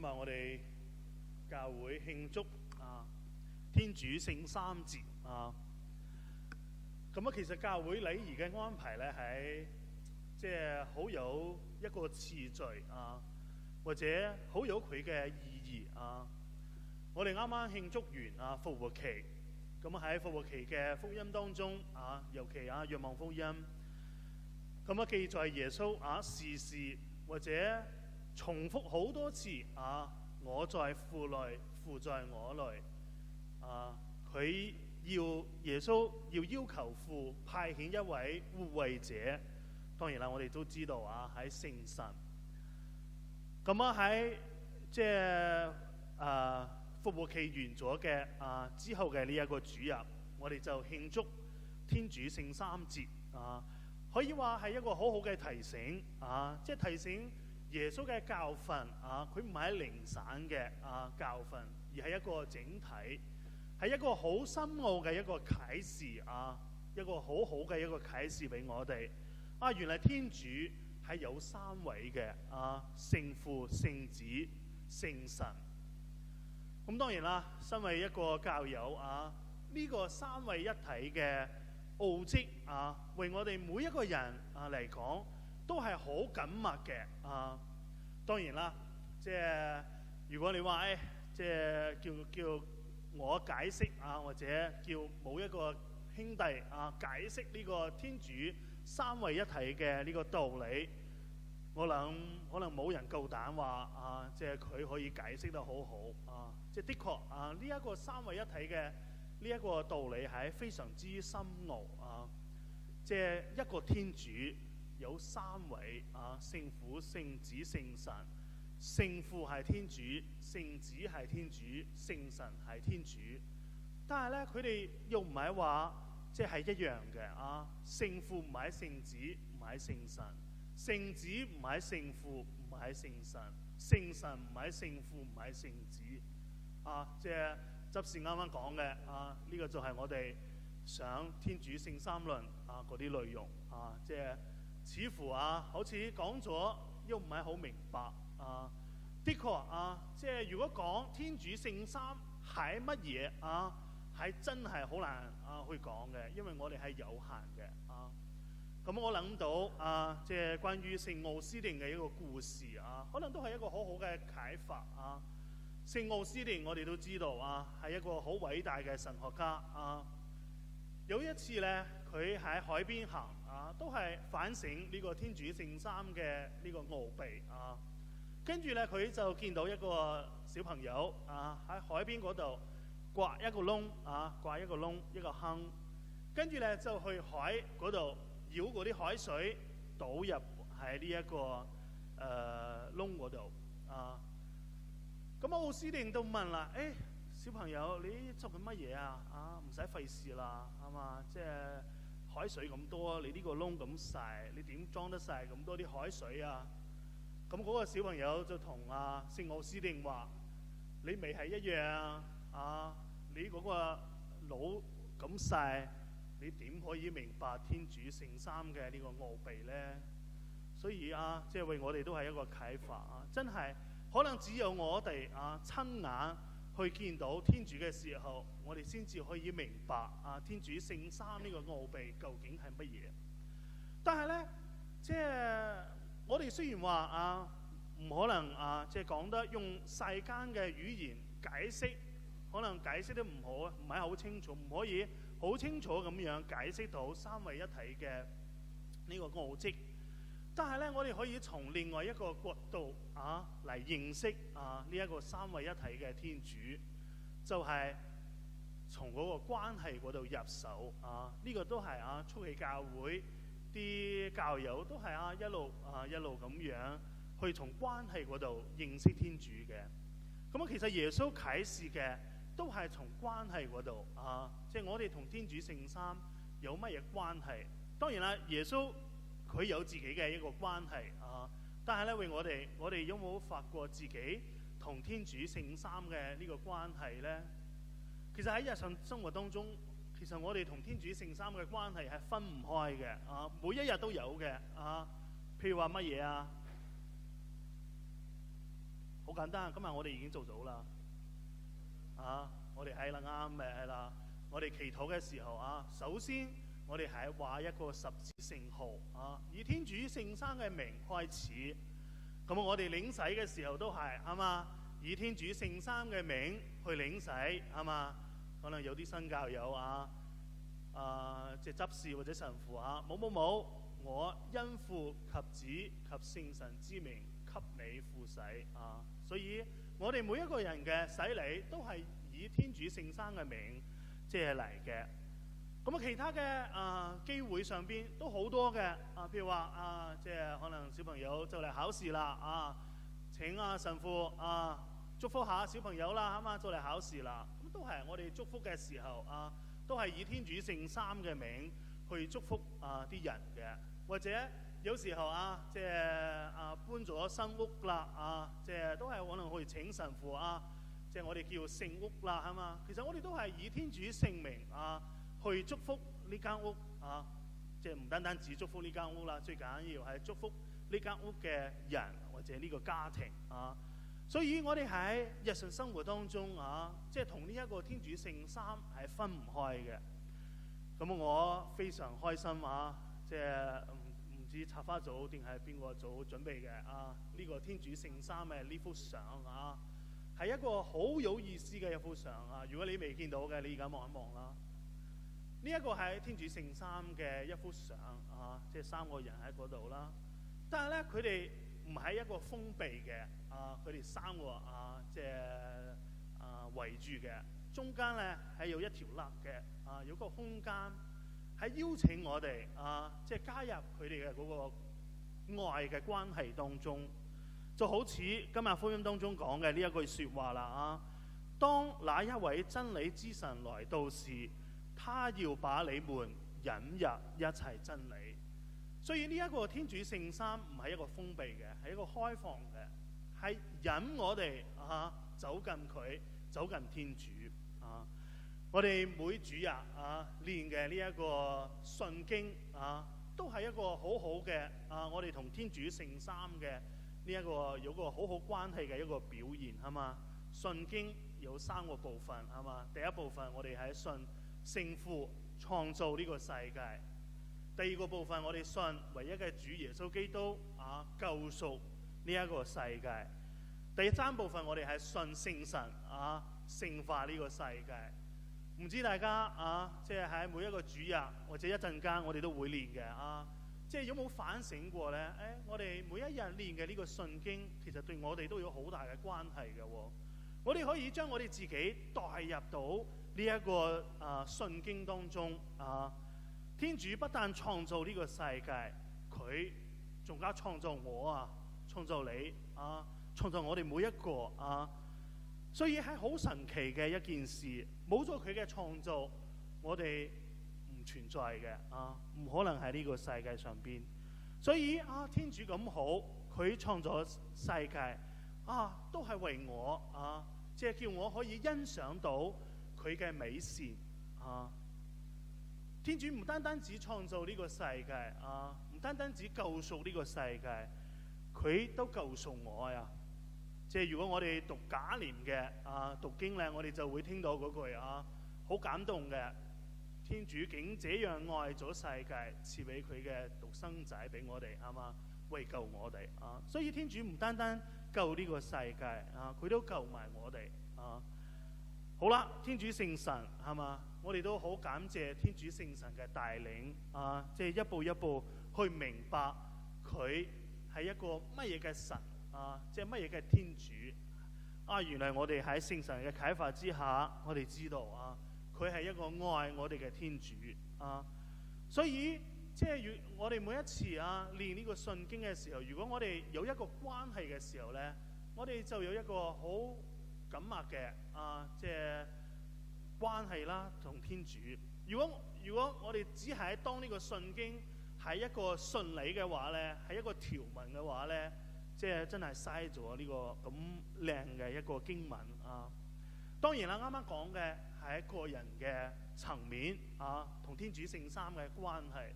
今日我哋教會慶祝天主聖三節咁其實教會禮儀嘅安排咧係即係好有一個次序或者好有佢嘅意義我哋啱啱慶祝完復活期，咁喺復活期嘅福音當中尤其若望福音咁記載耶穌時時或者重複好多次我在父內，父在我內佢耶穌要求父派遣一位護衛者。當然啦，我哋都知道喺聖神。咁喺即係復活期完咗嘅之後嘅呢一個主日，我哋就慶祝天主聖三節可以話係一個好好嘅提醒即係提醒耶穌嘅教訓佢唔係零散嘅教訓，而係一個整體，係一個好深奧嘅一個啟示一個好好嘅一個啟示俾我哋原來天主係有三位嘅聖父、聖子、聖神。咁當然啦，身為一個教友呢個三位一體嘅奧蹟為我哋每一個人嚟講都係好緊密嘅當然啦，即係如果你話即係叫我解釋或者叫某一個兄弟解釋呢個天主三位一體嘅呢個道理，可能冇人夠膽話即係佢可以解釋得好好即係的確呢一個三位一體嘅呢一個道理係非常之深奧即係一個天主有三位聖父、聖子、聖神。聖父係天主，聖子係天主，聖神係天主。但係咧，佢哋又唔係話即係一樣嘅聖父唔係聖子，唔係聖神；聖子唔係聖父，唔係聖神；聖神唔係聖父，唔係聖子。即係執事啱啱講嘅呢個就係我哋想天主聖三論嗰啲內容即係似乎好似講咗又唔係好明白的確即係如果講天主聖三係乜嘢係真係好難去講嘅，因為我哋係有限嘅咁我諗到即係關於聖奧斯定嘅一個故事可能都係一個好好嘅啟發聖奧斯定我哋都知道係一個好偉大嘅神學家有一次咧，佢喺海邊行都係反省呢個天主聖三嘅呢個奧秘跟住咧，佢就見到一個小朋友喺海邊嗰度刮一個窿刮一個窿一個坑，跟住咧就去海嗰度舀嗰啲海水倒入喺呢一個窿嗰度咁奧斯定都問啦，小朋友你做緊乜嘢唔使費事啦，係嘛？即係海水咁多，你呢個窿咁細，你點裝得晒咁多啲海水咁嗰個小朋友就同聖奧斯定話：你咪係一樣你嗰個腦咁細，你點可以明白天主聖三嘅呢個奧秘呢？所以即係為我哋都係一個啟發真係可能只有我哋親眼去見到天主嘅時候，我哋先至可以明白天主聖三呢個奧秘究竟係乜嘢。但係呢，即係我哋雖然話唔可能即係講得用世間嘅語言解釋，可能解釋得唔係好清楚，唔可以好清楚咁樣解釋到三位一體嘅呢個奧蹟。但係咧，我哋可以從另外一個角度嚟認識呢一個三位一體嘅天主，就係從嗰個關係嗰度入手呢個都係初期教會啲教友都係一路咁樣去從關係嗰度認識天主嘅。咁其實耶穌啟示嘅都係從關係嗰度即係我哋同天主聖三有乜嘢關係？當然啦，耶穌佢有自己嘅一個關係但係咧，為我哋有冇發覺自己同天主聖三嘅呢個關係呢？其實喺日常生活當中，其實我哋同天主聖三嘅關係係分唔開嘅每一日都有嘅譬如話乜嘢好簡單，今日我哋已經做咗啦。我哋係啦，啱嘅係啦。我哋祈禱嘅時候首先我哋係畫一個十字聖號以天主聖三嘅名開始。咁我哋領洗嘅時候都係係嘛，以天主聖三嘅名去領洗係嘛。可能有啲新教友即係執事或者神父冇，我因父及子及聖神之名給你付洗所以我哋每一個人嘅洗禮都係以天主聖三嘅名即係嚟嘅。咁其他嘅機會上邊都好多嘅譬如話即係可能小朋友就嚟考試啦請神父祝福下小朋友啦，就嚟考試啦。咁都係我哋祝福嘅時候都係以天主聖三嘅名去祝福啲人嘅。或者有時候即係搬咗新屋啦即係都係可能去請神父即係我哋叫聖屋啦係嘛。其實我哋都係以天主聖名去祝福呢間屋即係唔單單只祝福呢間屋啦，最緊要係祝福呢間屋嘅人或者呢個家庭所以我哋喺日常生活當中即係同呢一個天主聖三係分唔開嘅。咁我非常開心即係唔知插花組定係邊個組準備嘅呢個天主聖三嘅呢幅相係一個好有意思嘅一幅相如果你未見到嘅，你而家望一望啦。呢一個係天主聖三嘅一幅相即係三個人喺嗰度啦。但係咧，佢哋唔係一個封閉嘅佢哋三個即係圍住嘅。中間咧係有一條罅嘅有個空間係邀請我哋即係加入佢哋嘅嗰個愛嘅關係當中。就好似今日福音當中講嘅呢一句説話啦當那一位真理之神來到時，他要把你們引入一切真理。所以呢一個天主聖三唔係一個封閉嘅，係一個開放嘅，係引我哋走近佢，走近天主我哋每主日練嘅呢一個信經都係一個好好嘅我哋同天主聖三嘅呢一個有個好好關係嘅一個表現係嘛。信經有三個部分係嘛。第一部分我哋係信聖父創造呢個世界。第二個部分我哋信唯一嘅主耶穌基督救贖呢一個世界。第三部分我哋係信聖神聖化呢個世界。唔知大家即係喺每一個主日或者一陣間我哋都會練嘅即係有冇反省過呢？我哋每一日練嘅呢個信經其實對我哋都有好大嘅關係嘅我哋可以將我哋自己代入到呢一個信經當中天主不但創造呢個世界，佢仲加創造我創造你創造我哋每一個所以係好神奇嘅一件事。冇咗佢嘅創造，我哋唔存在嘅唔可能喺呢個世界上邊。所以天主咁好，佢創造世界都係為我即係叫我可以欣賞到佢嘅美善天主唔單單只創造呢個世界唔單單只救贖呢個世界，佢都救贖我即係如果我哋讀假年嘅讀經咧，我哋就會聽到嗰句好感動嘅。天主竟這樣愛咗世界，賜俾佢嘅獨生仔俾我哋為救我哋所以天主唔單單救呢個世界佢都救埋我哋好啦，天主聖神係嘛，我哋都好感謝天主聖神嘅帶領即係一步一步去明白佢係一個乜嘢嘅神即係乜嘢嘅天主原來我哋喺聖神嘅啟發之下，我哋知道佢係一個愛我哋嘅天主所以即係我哋每一次練呢個信經嘅時候，如果我哋有一個關係嘅時候呢，我哋就有一個好緊密嘅即係關係啦，同天主。如果我哋只係當呢個信經係一個信理嘅話呢，係一個條文嘅話呢，即係真係嘥咗呢個咁靚嘅一個經文當然啦，啱啱講嘅係一個人嘅層面同天主聖三嘅關係。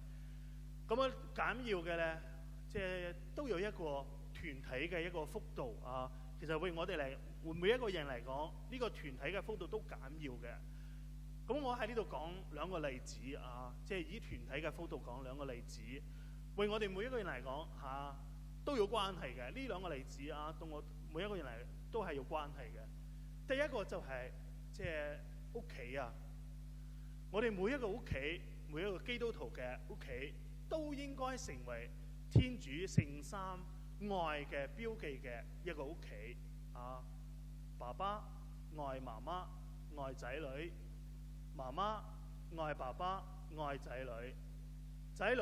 咁緊要嘅呢，即係都有一個團體嘅一個幅度其實為我哋嚟，每一個人嚟講，呢個團體嘅輔導都緊要嘅。咁我喺呢度講兩個例子啊，即係以團體嘅輔導講兩個例子，為我哋每一個人嚟講都有關係嘅。呢兩個例子啊，對我每一個人嚟都係有關係嘅。第一個就係即係屋企啊，我哋每一個屋企，每一個基督徒嘅屋企，都應該成為天主聖三愛嘅標記嘅一個屋企啊。爸爸愛媽媽愛仔女，媽媽愛爸爸愛仔女，仔女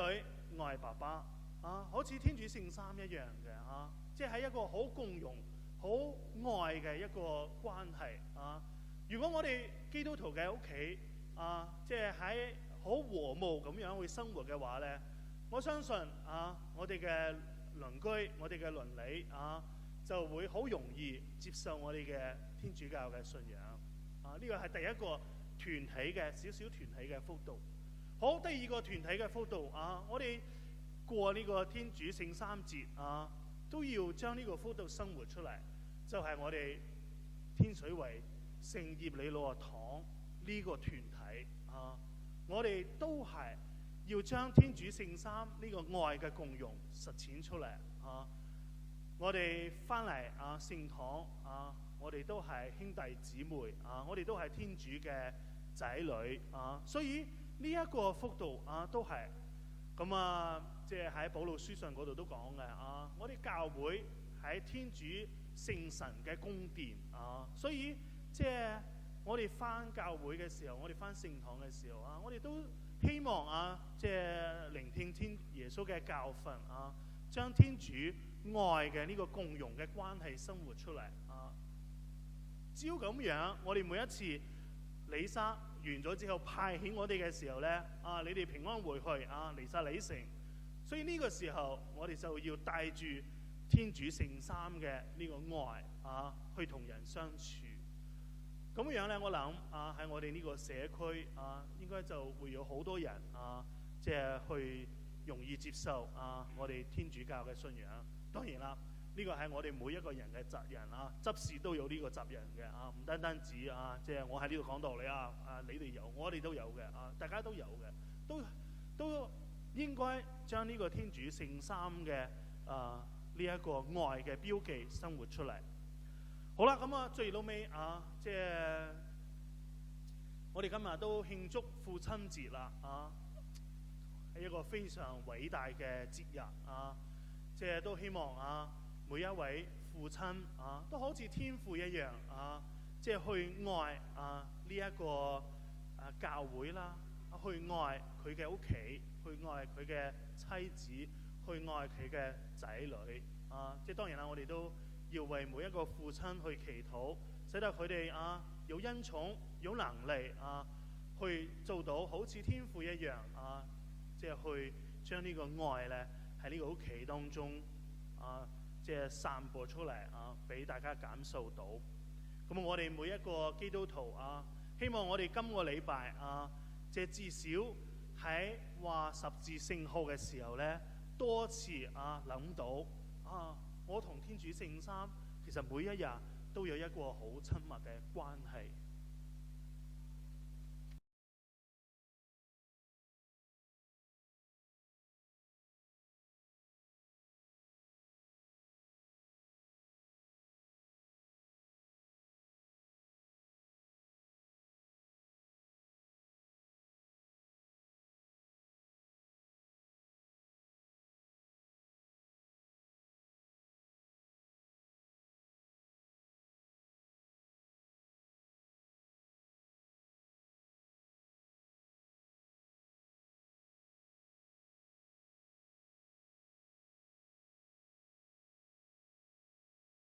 愛爸爸啊，好似天主聖三一樣嘅啊，即係一個好共融、好愛嘅一個關係啊。如果我哋基督徒嘅屋企啊，即係喺好和睦咁樣去生活嘅話咧，我相信啊，我哋嘅鄰居、我哋嘅鄰里啊，就會好容易接受我哋嘅天主教嘅信仰啊。呢個係第一個團體嘅小小團體嘅輔導。好，第二個團體嘅輔導啊，我哋過呢個天主聖三節啊，都要將呢個輔導生活出嚟，就係我哋天水圍聖葉理老學堂呢個團體啊，我哋都係要將天主聖三呢個愛嘅共融實踐出嚟啊！我哋翻嚟啊聖堂啊，我哋都係兄弟姊妹啊，我哋都係天主嘅仔女啊，所以呢一個輔導啊都係咁啊，即係喺保祿書信嗰度都講嘅啊，我哋教會喺天主聖神嘅宮殿啊，所以即係我哋翻教會嘅時候，我哋翻聖堂嘅時候啊，我哋都希望啊，即係聆聽天耶穌嘅教訓啊，將天主愛嘅呢個共融嘅關係生活出嚟啊。只要咁樣，我哋每一次彌撒完咗之後派遣我哋嘅時候咧，啊，你哋平安回去啊，彌撒禮成。所以呢個時候，我哋就要帶住天主聖三嘅呢個愛啊，去同人相處。咁樣咧，我諗啊，喺我哋呢個社區啊，應該就會有好多人啊，即係去容易接受啊，我哋天主教嘅信仰。當然啦，呢個係我哋每一個人嘅責任啊，執事都有呢個責任嘅啊，唔單單止啊，即係我喺呢度講道理啊，你哋有，我哋都有嘅啊，大家都有嘅，都應該將呢個天主聖三嘅呢一個愛嘅標記生活出嚟。好啦，咁啊，最老尾啊，即係我哋今日都慶祝父親節啦，啊，係一個非常偉大嘅節日啊，即係都希望啊，每一位父親啊，都好似天父一樣啊，即係去愛啊呢一個教會啦，去愛佢嘅屋企，去愛佢嘅妻子，去愛佢嘅仔女啊，即係當然啦，我哋都要為每一個父親去祈禱，使得佢哋啊有恩寵、有能力啊，去做到好似天父一樣啊，即係去將呢個愛咧喺呢個屋企當中啊，即係散播出嚟啊，俾大家感受到。咁我哋每一個基督徒啊，希望我哋今個禮拜啊，即係至少喺話十字聖號嘅時候咧，多次啊諗到啊。我同天主聖三其實每一日都有一個好親密嘅